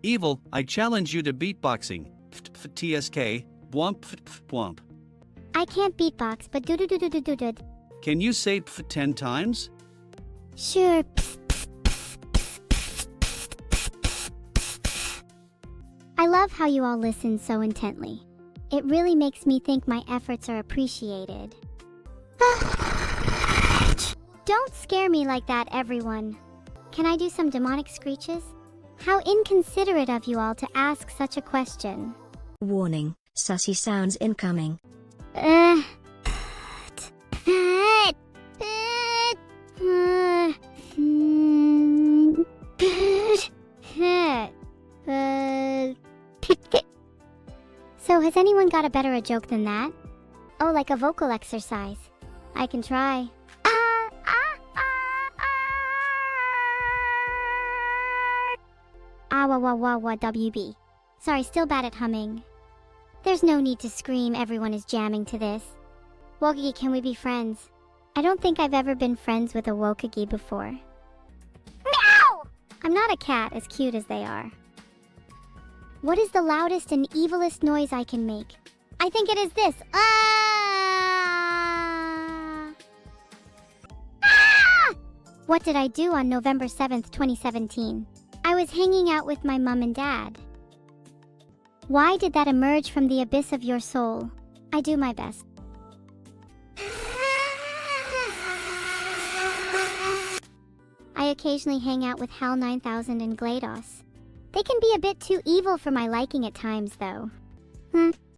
Evil, I challenge you to beatboxing. 𝗘𝘃𝗶𝗹. I can't beatbox, but do. Can you say 10 times? Sure. I love how you all listen so intently. It really makes me think my efforts are appreciated. Don't scare me like that, everyone. Can I do some demonic screeches? How inconsiderate of you all to ask such a question. Warning, sassy sounds incoming. So has anyone got a better joke than that? Oh, like a vocal exercise. I can try. 𝗬𝗬𝗂𝗂𝗂𝗶𝗶. Sorry, still bad at humming. There's no need to scream, everyone is jamming to this. 𝗦cije, can we be friends? I don't think I've ever been friends with a 𝗦cije before. Meow! I'm not a cat as cute as they are. What is the loudest and evilest noise I can make? I think it is this. Ah! What did I do on November 7th, 2017? I was hanging out with my mom and dad. Why did that emerge from the abyss of your soul? I do my best. I occasionally hang out with 𝗘𝘃𝗶𝗹 and 𝗦𝘃𝗶𝗀𝗀𝗀. They can be a bit too evil for my liking at times, though.